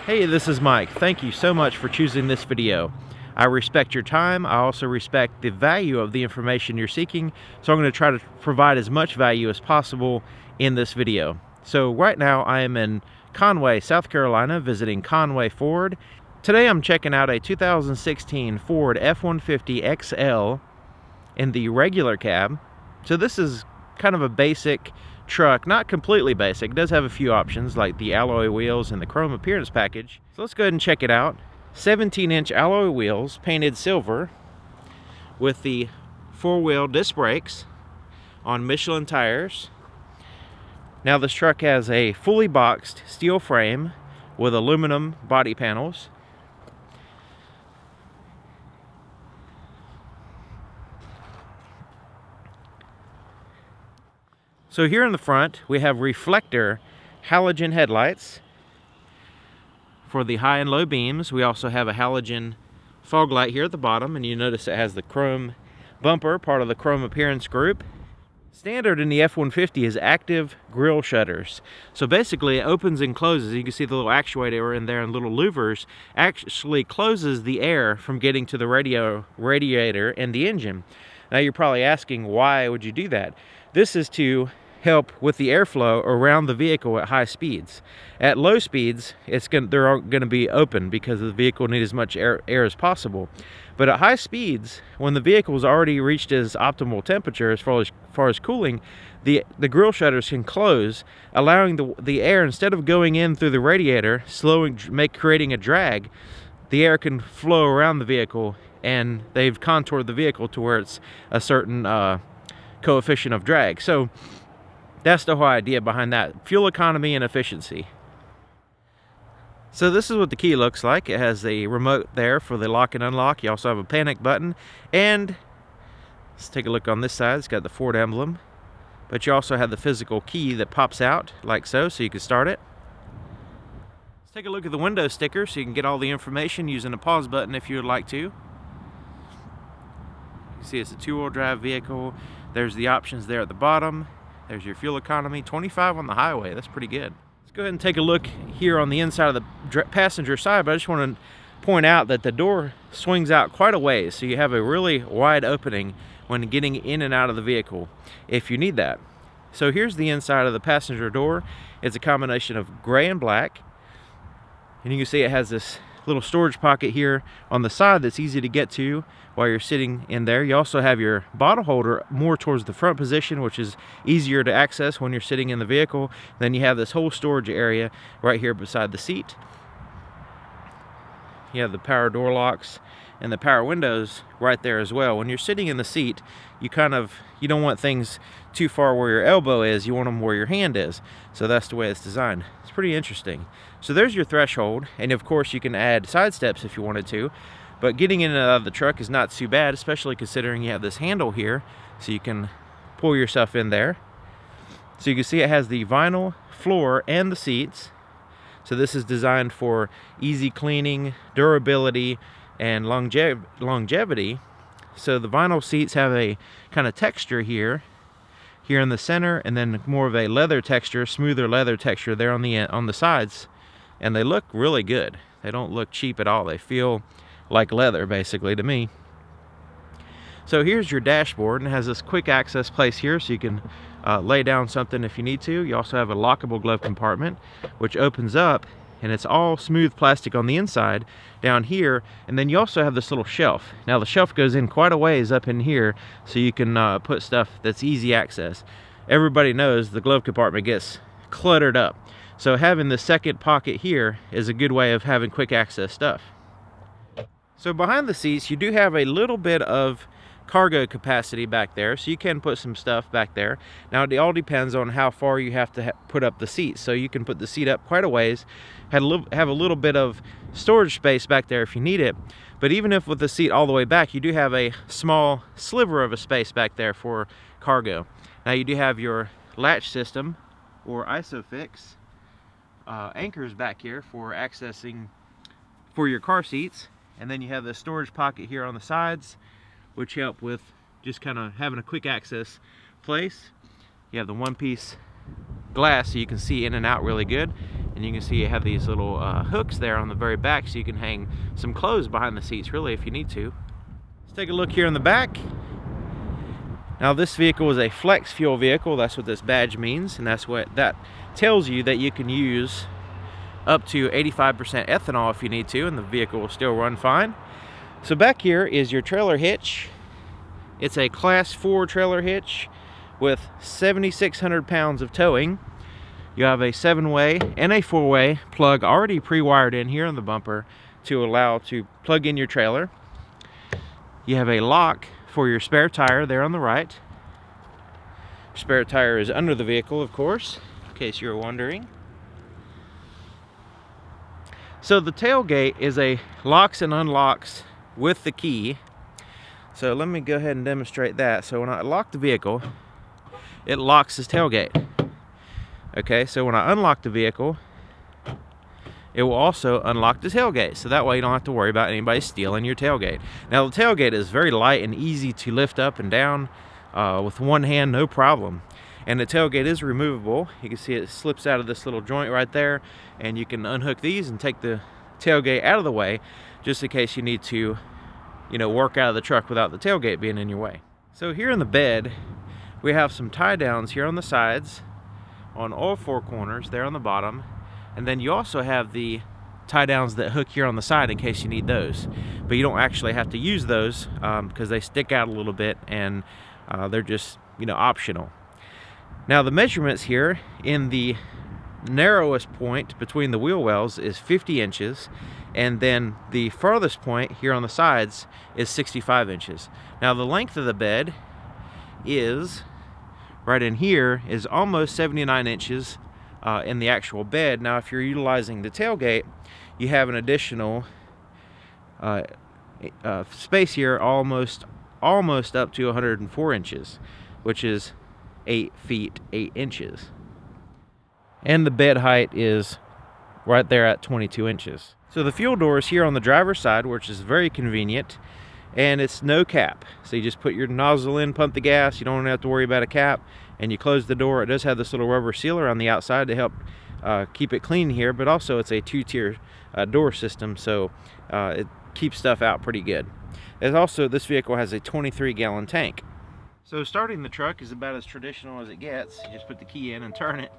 Hey, this is Mike. Thank you so much for choosing this video. I respect your time. I also respect the value of the information you're seeking, so I'm going to try to provide as much value as possible in this video. So right now I am in Conway, South Carolina, visiting Conway Ford. Today I'm checking out a 2016 Ford F-150 XL in the regular cab. So this is kind of a basic truck, not completely basic. It does have a few options like the alloy wheels and the chrome appearance package. So let's go ahead and check it out. 17-inch alloy wheels, painted silver, with the four-wheel disc brakes on Michelin tires. Now this truck has a fully boxed steel frame with aluminum body panels. So here in the front, we have reflector halogen headlights for the high and low beams. We also have a halogen fog light here at the bottom, and you notice it has the chrome bumper, part of the chrome appearance group. Standard in the F-150 is active grille shutters. So basically it opens and closes. You can see the little actuator in there and little louvers actually closes the air from getting to the radiator and the engine. Now you're probably asking, why would you do that? This is to help with the airflow around the vehicle at high speeds. At low speeds, they're going to be open because the vehicle needs as much air as possible. But at high speeds, when the vehicle's already reached its optimal temperature as far as cooling, the grille shutters can close, allowing the air, instead of going in through the radiator, creating a drag, the air can flow around the vehicle, and they've contoured the vehicle to where it's a certain coefficient of drag. So that's the whole idea behind that: fuel economy and efficiency. So this is what the key looks like. It has a remote there for the lock and unlock. You also have a panic button, and let's take a look on this side. It's got the Ford emblem, but you also have the physical key that pops out like so you can start it. Let's take a look at the window sticker so you can get all the information using a pause button if you would like to. You see it's a two-wheel drive vehicle. There's the options there at the bottom. There's your fuel economy, 25 on the highway. That's pretty good. Let's go ahead and take a look here on the inside of the passenger side, but I just want to point out that the door swings out quite a ways, so you have a really wide opening when getting in and out of the vehicle if you need that. So here's the inside of the passenger door. It's a combination of gray and black, and you can see it has this little storage pocket here on the side that's easy to get to while you're sitting in there. You also have your bottle holder more towards the front position, which is easier to access when you're sitting in the vehicle. Then you have this whole storage area right here beside the seat. You have the power door locks and the power windows right there as well. When you're sitting in the seat, you don't want things too far where your elbow is. You want them where your hand is. So that's the way it's designed. It's pretty interesting. So there's your threshold, and of course you can add side steps if you wanted to, but getting in and out of the truck is not too bad, especially considering you have this handle here so you can pull yourself in there. So you can see it has the vinyl floor and the seats. So this is designed for easy cleaning, durability, and longevity. So the vinyl seats have a kind of texture here in the center, and then more of a leather texture, smoother leather texture there on the sides, and they look really good. They don't look cheap at all. They feel like leather basically to me. So here's your dashboard, and it has this quick access place here so you can lay down something if you need to. You also have a lockable glove compartment which opens up, and it's all smooth plastic on the inside down here, and then you also have this little shelf. Now the shelf goes in quite a ways up in here so you can put stuff that's easy access. Everybody knows the glove compartment gets cluttered up, so having the second pocket here is a good way of having quick access stuff. So behind the seats you do have a little bit of cargo capacity back there, so you can put some stuff back there. Now it all depends on how far you have to put up the seat, so you can put the seat up quite a ways, have a little bit of storage space back there if you need it. But even if with the seat all the way back, you do have a small sliver of a space back there for cargo. Now you do have your latch system or ISOFIX anchors back here for accessing for your car seats, and then you have the storage pocket here on the sides, which help with just kind of having a quick access place. You have the one-piece glass so you can see in and out really good, And you can see you have these little hooks there on the very back, so you can hang some clothes behind the seats, really, if you need to. Let's take a look here in the back. Now this vehicle is a flex fuel vehicle. That's what this badge means, and that's what that tells you, that you can use up to 85% ethanol if you need to, and the vehicle will still run fine. So back here is your trailer hitch. It's a class 4 trailer hitch with 7,600 pounds of towing. You have a 7-way and a 4-way plug already pre-wired in here on the bumper to allow to plug in your trailer. You have a lock for your spare tire there on the right. Spare tire is under the vehicle, of course, in case you were wondering. So the tailgate is a locks and unlocks with the key. So let me go ahead and demonstrate that. So when I lock the vehicle, it locks this tailgate. Okay, so when I unlock the vehicle, it will also unlock the tailgate. So that way you don't have to worry about anybody stealing your tailgate. Now the tailgate is very light and easy to lift up and down with one hand, no problem. And the tailgate is removable. You can see it slips out of this little joint right there, and you can unhook these and take the tailgate out of the way, just in case you need to, you know, work out of the truck without the tailgate being in your way. So here in the bed, we have some tie downs here on the sides, on all 4 corners there on the bottom, and then you also have the tie downs that hook here on the side in case you need those. But you don't actually have to use those because they stick out a little bit, and they're just, you know, optional. Now the measurements here in the narrowest point between the wheel wells is 50 inches, and then the farthest point here on the sides is 65 inches. Now the length of the bed is, right in here, is almost 79 inches in the actual bed. Now if you're utilizing the tailgate, you have an additional space here almost up to 104 inches, which is 8 feet 8 inches. And the bed height is right there at 22 inches. So the fuel door is here on the driver's side, which is very convenient, and it's no cap. So you just put your nozzle in, pump the gas, you don't have to worry about a cap, and you close the door. It does have this little rubber sealer on the outside to help keep it clean here, but also it's a 2-tier door system, so it keeps stuff out pretty good. And also, this vehicle has a 23-gallon tank. So starting the truck is about as traditional as it gets. You just put the key in and turn it.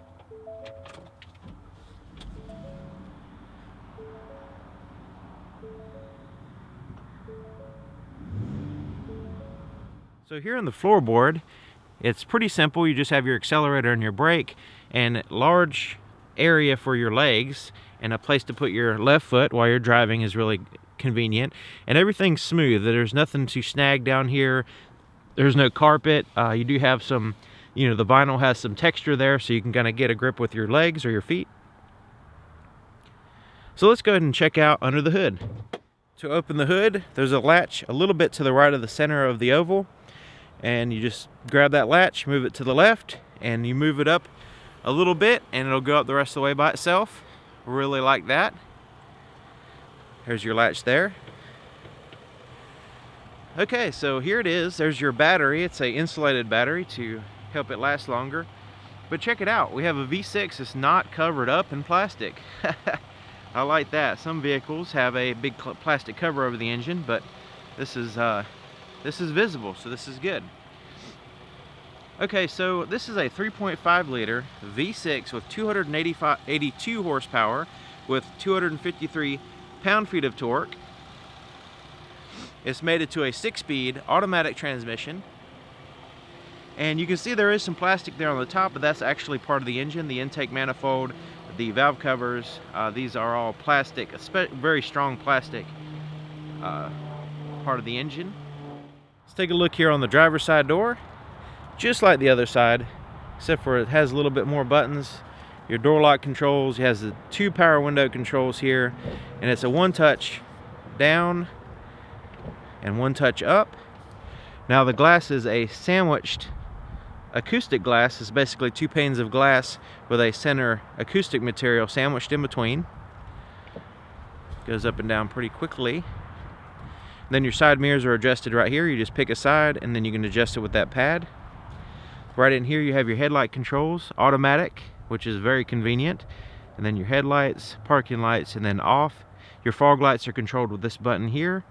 So here on the floorboard, it's pretty simple. You just have your accelerator and your brake, and large area for your legs, and a place to put your left foot while you're driving is really convenient. And everything's smooth. There's nothing to snag down here. There's no carpet. You do have some, you know, the vinyl has some texture there, so you can kind of get a grip with your legs or your feet. So let's go ahead and check out under the hood. To open the hood, there's a latch a little bit to the right of the center of the oval, and you just grab that latch, move it to the left, and you move it up a little bit, and it'll go up the rest of the way by itself. Really like that. Here's your latch there. Okay, so here it is. There's your battery. It's an insulated battery to help it last longer. But check it out. We have a V6 that's not covered up in plastic. I like that. Some vehicles have a big plastic cover over the engine, but this is visible, so this is good. Okay, so this is a 3.5 liter V6 with 282 horsepower with 253 pound-feet of torque. It's mated to a 6-speed automatic transmission. And you can see there is some plastic there on the top, but that's actually part of the engine. The intake manifold, the valve covers, these are all plastic, very strong plastic part of the engine. Let's take a look here on the driver's side door. Just like the other side, except for it has a little bit more buttons. Your door lock controls, it has the 2 power window controls here, and it's a 1-touch down and 1-touch up. Now the glass is a sandwiched acoustic glass. It's basically 2 panes of glass with a center acoustic material sandwiched in between. Goes up and down pretty quickly. Then your side mirrors are adjusted right here. You just pick a side and then you can adjust it with that pad. Right in here you have your headlight controls, automatic, which is very convenient. and then your headlights, parking lights, and then off. Your fog lights are controlled with this button here.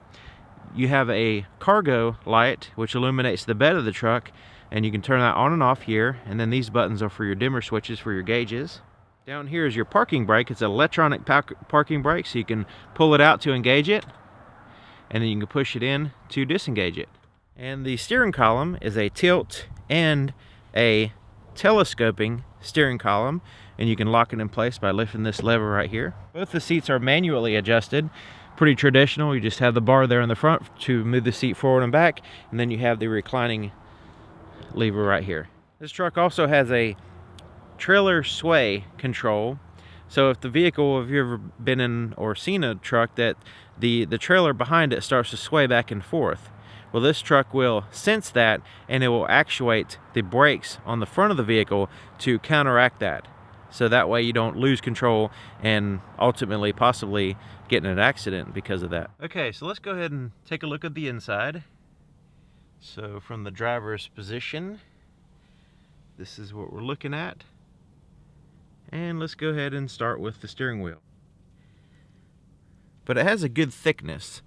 You have a cargo light which illuminates the bed of the truck, and you can turn that on and off here. And then these buttons are for your dimmer switches for your gauges. Down here is your parking brake. It's an electronic parking brake, so you can pull it out to engage it, and then you can push it in to disengage it. And the steering column is a tilt and a telescoping steering column, and you can lock it in place by lifting this lever right here. Both the seats are manually adjusted. Pretty traditional. You just have the bar there in the front to move the seat forward and back, and then you have the reclining lever right here. This truck also has a trailer sway control. So if the vehicle, if you've ever been in or seen a truck that the trailer behind it starts to sway back and forth, well, this truck will sense that, and it will actuate the brakes on the front of the vehicle to counteract that. So that way you don't lose control and ultimately possibly get in an accident because of that. Okay, so let's go ahead and take a look at the inside. So from the driver's position, this is what we're looking at. And let's go ahead and start with the steering wheel. But it has a good thickness.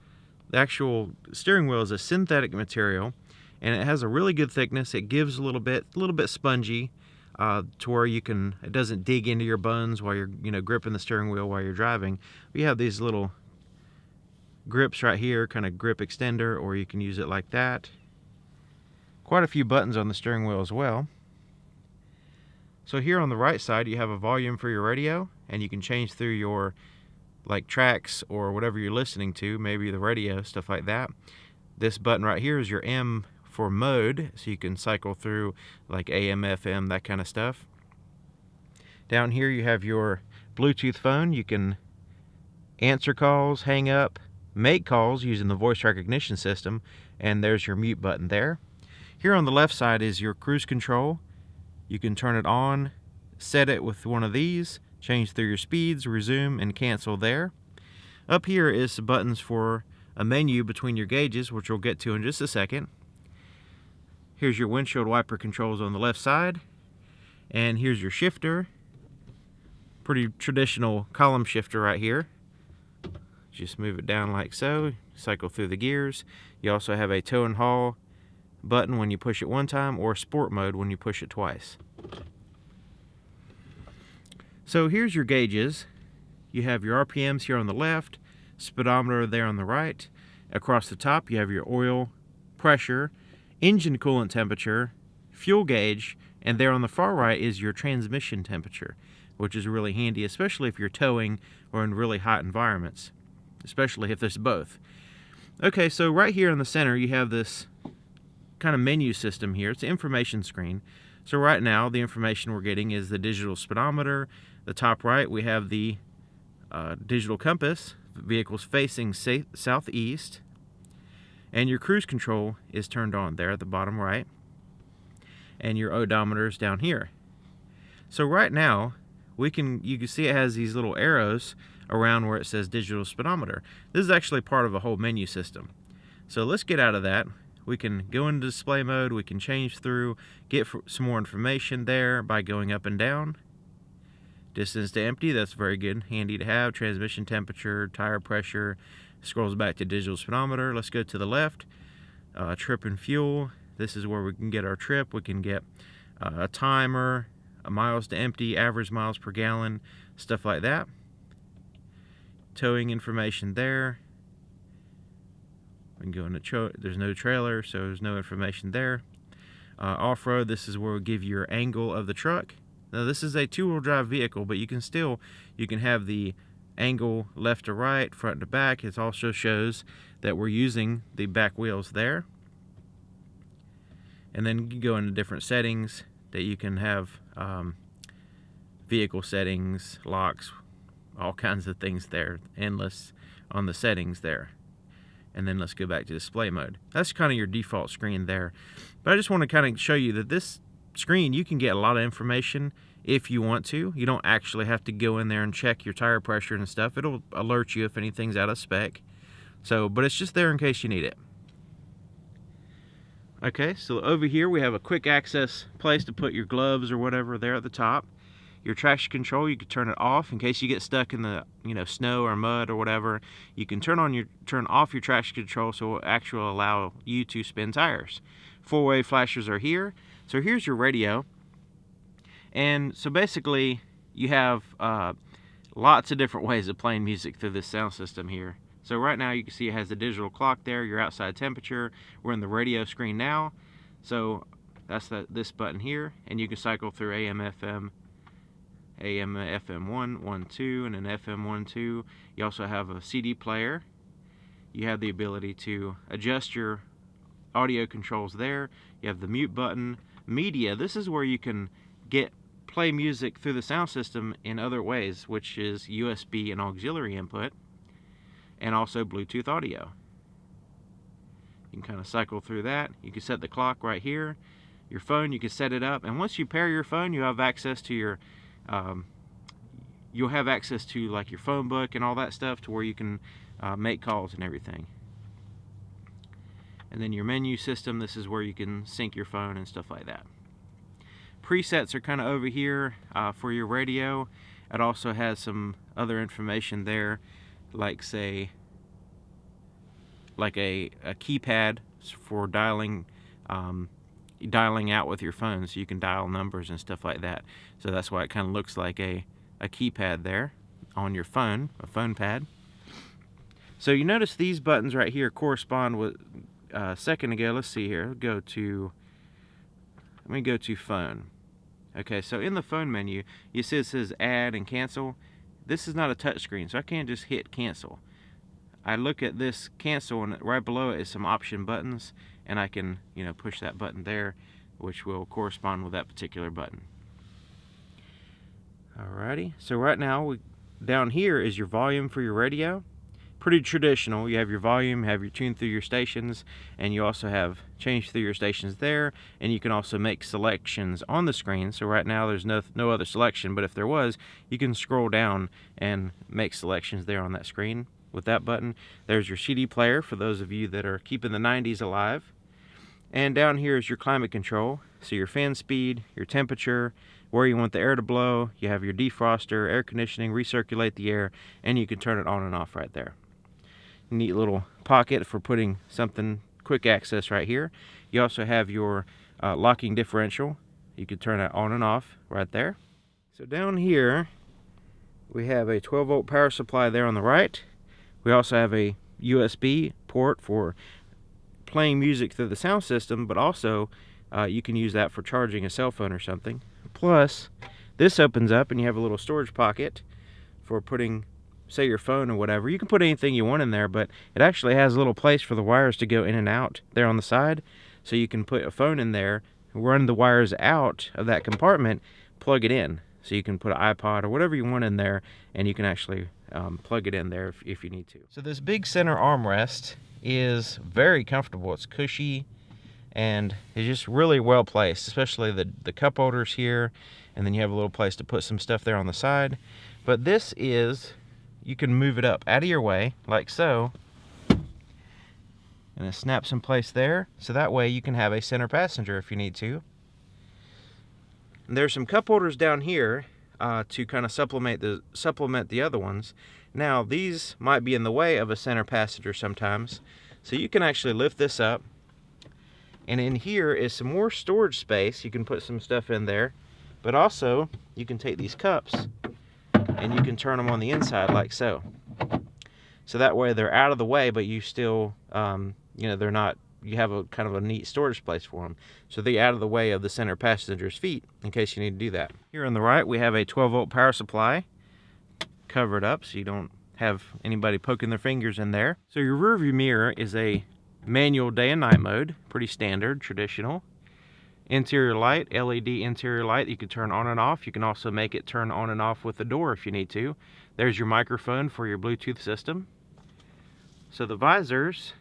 The actual steering wheel is a synthetic material, and it has a really good thickness. It gives a little bit spongy, to where it doesn't dig into your buns while you're gripping the steering wheel while you're driving. We have these little grips right here, kind of grip extender, or you can use it like that. Quite a few buttons on the steering wheel as well. So here on the right side you have a volume for your radio, and you can change through your tracks or whatever you're listening to, maybe the radio, stuff like that. This button right here is your M for mode, so you can cycle through like AM, FM, that kind of stuff. Down here you have your Bluetooth phone. You can answer calls, hang up, make calls using the voice recognition system, and there's your mute button there. Here on the left side is your cruise control. You can turn it on, set it with one of these, change through your speeds, resume, and cancel there. Up here is the buttons for a menu between your gauges, which we'll get to in just a second. Here's your windshield wiper controls on the left side, and here's your shifter. Pretty traditional column shifter right here. Just move it down like so, cycle through the gears. You also have a tow and haul button when you push it one time, or sport mode when you push it twice. So here's your gauges. You have your RPMs here on the left, speedometer there on the right. Across the top you have your oil, pressure, engine coolant temperature, fuel gauge, and there on the far right is your transmission temperature, which is really handy, especially if you're towing or in really hot environments, especially if there's both. Okay, so right here in the center you have this kind of menu system here. It's an information screen. So right now the information we're getting is the digital speedometer. The top right we have the digital compass. The vehicle's facing southeast, and your cruise control is turned on there at the bottom right, and your odometer is down here. So right now you can see it has these little arrows around where it says digital speedometer. This is actually part of a whole menu system. So let's get out of that. We can go into display mode, we can change through, get some more information there by going up and down. Distance to empty, that's very good, handy to have. Transmission temperature, tire pressure, scrolls back to digital speedometer. Let's go to the left. Trip and fuel, this is where we can get our trip. We can get a timer, miles to empty, average miles per gallon, stuff like that. Towing information there. We can go into there's no trailer, so there's no information there. Off-road, this is where we'll give you your angle of the truck. Now this is a two-wheel drive vehicle, but you can have the angle left to right, front to back. It also shows that we're using the back wheels there. And then you go into different settings that you can have, vehicle settings, locks, all kinds of things there, endless on the settings there. And then let's go back to display mode. That's kind of your default screen there. But I just want to kind of show you that this screen, you can get a lot of information if you want to. You don't actually have to go in there and check your tire pressure and stuff. It'll alert you if anything's out of spec. But it's just there in case you need it. Okay, so over here we have a quick access place to put your gloves or whatever there at the top. Your traction control, you could turn it off in case you get stuck in the snow or mud or whatever. You can turn off your traction control so it will actually allow you to spin tires. 4-way flashers are here. So here's your radio. And so basically you have lots of different ways of playing music through this sound system here. So right now you can see it has the digital clock there, your outside temperature. We're in the radio screen now. So that's this button here, and you can cycle through AM, FM, FM 1, 1, 2, and an FM 1, 2. You also have a CD player. You have the ability to adjust your audio controls there. You have the mute button. Media, this is where you can play music through the sound system in other ways, which is USB and auxiliary input, and also Bluetooth audio. You can kind of cycle through that. You can set the clock right here. Your phone, you can set it up, and once you pair your phone, you have access to your you'll have access to like your phone book and all that stuff, to where you can make calls and everything. And then your menu system, this is where you can sync your phone and stuff like that. Presets are kind of over here for your radio. It also has some other information there, like say a keypad for dialing out with your phone, so you can dial numbers and stuff like that. So that's why it kind of looks like a keypad there on your phone, a phone pad. So you notice these buttons right here correspond with a second ago. Let's see here. Let me go to phone. Okay, so in the phone menu, you see it says add and cancel. This is not a touch screen, so I can't just hit cancel. I look at this cancel, and right below it is some option buttons, and I can push that button there, which will correspond with that particular button. Alrighty, so right now down here is your volume for your radio. Pretty traditional. You have your volume, have your tune through your stations, and you also have change through your stations there, and you can also make selections on the screen. So right now there's no other selection, but if there was, you can scroll down and make selections there on that screen with that button. There's your CD player for those of you that are keeping the 90s alive. And down here is your climate control, so your fan speed, your temperature, where you want the air to blow. You have your defroster, air conditioning, recirculate the air, and you can turn it on and off right there. Neat little pocket for putting something quick access right here. You also have your locking differential. You can turn it on and off right there. So down here we have a 12-volt power supply there on the right. We also have a USB port for playing music through the sound system, but also you can use that for charging a cell phone or something. Plus, this opens up and you have a little storage pocket for putting, say, your phone or whatever. You can put anything you want in there, but it actually has a little place for the wires to go in and out there on the side. So you can put a phone in there, run the wires out of that compartment, plug it in. So you can put an iPod or whatever you want in there, and you can actually plug it in there if you need to. So this big center armrest is very comfortable. It's cushy and it's just really well placed, especially the cup holders here, and then you have a little place to put some stuff there on the side. But this is, you can move it up out of your way like so, and it snaps in place there, so that way you can have a center passenger if you need to. And there's some cup holders down here to kind of supplement the other ones. Now these might be in the way of a center passenger sometimes, so you can actually lift this up, and in here is some more storage space. You can put some stuff in there, but also you can take these cups and you can turn them on the inside like so. So that way they're out of the way, but you still, they're not, you have a kind of a neat storage place for them. So they're out of the way of the center passenger's feet in case you need to do that. Here on the right, we have a 12-volt power supply covered up so you don't have anybody poking their fingers in there. So your rear view mirror is a manual day and night mode, pretty standard, traditional. Interior light, LED interior light you can turn on and off. You can also make it turn on and off with the door if you need to. There's your microphone for your Bluetooth system. So the visors,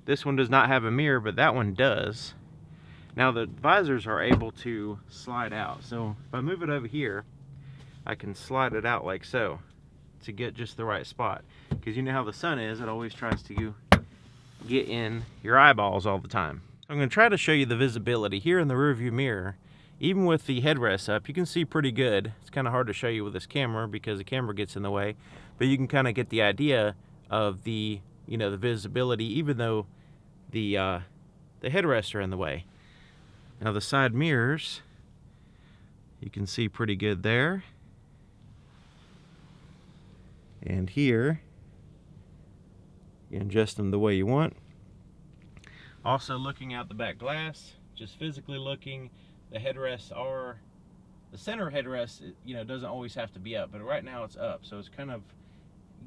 this one does not have a mirror, but that one does. Now the visors are able to slide out. So if I move it over here, I can slide it out like so to get just the right spot. Because you know how the sun is, it always tries to get in your eyeballs all the time. I'm going to try to show you the visibility. Here in the rear view mirror, even with the headrest up, you can see pretty good. It's kind of hard to show you with this camera because the camera gets in the way, but you can kind of get the idea of the, you know, the visibility, even though the headrests are in the way. Now the side mirrors, you can see pretty good there. And here, you can adjust them the way you want. Also looking out the back glass, just physically looking, the headrests are, the center headrest, you know, doesn't always have to be up, but right now it's up, so it's kind of,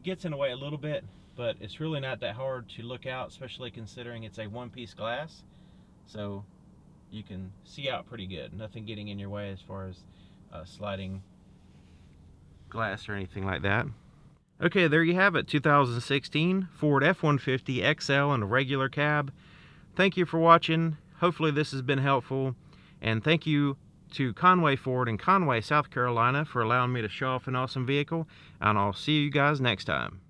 gets in the way a little bit, but it's really not that hard to look out, especially considering it's a one-piece glass, so you can see out pretty good. Nothing getting in your way as far as sliding glass or anything like that. Okay, there you have it, 2016 Ford F-150 XL in a regular cab. Thank you for watching. Hopefully this has been helpful. And thank you to Conway Ford in Conway, South Carolina for allowing me to show off an awesome vehicle. And I'll see you guys next time.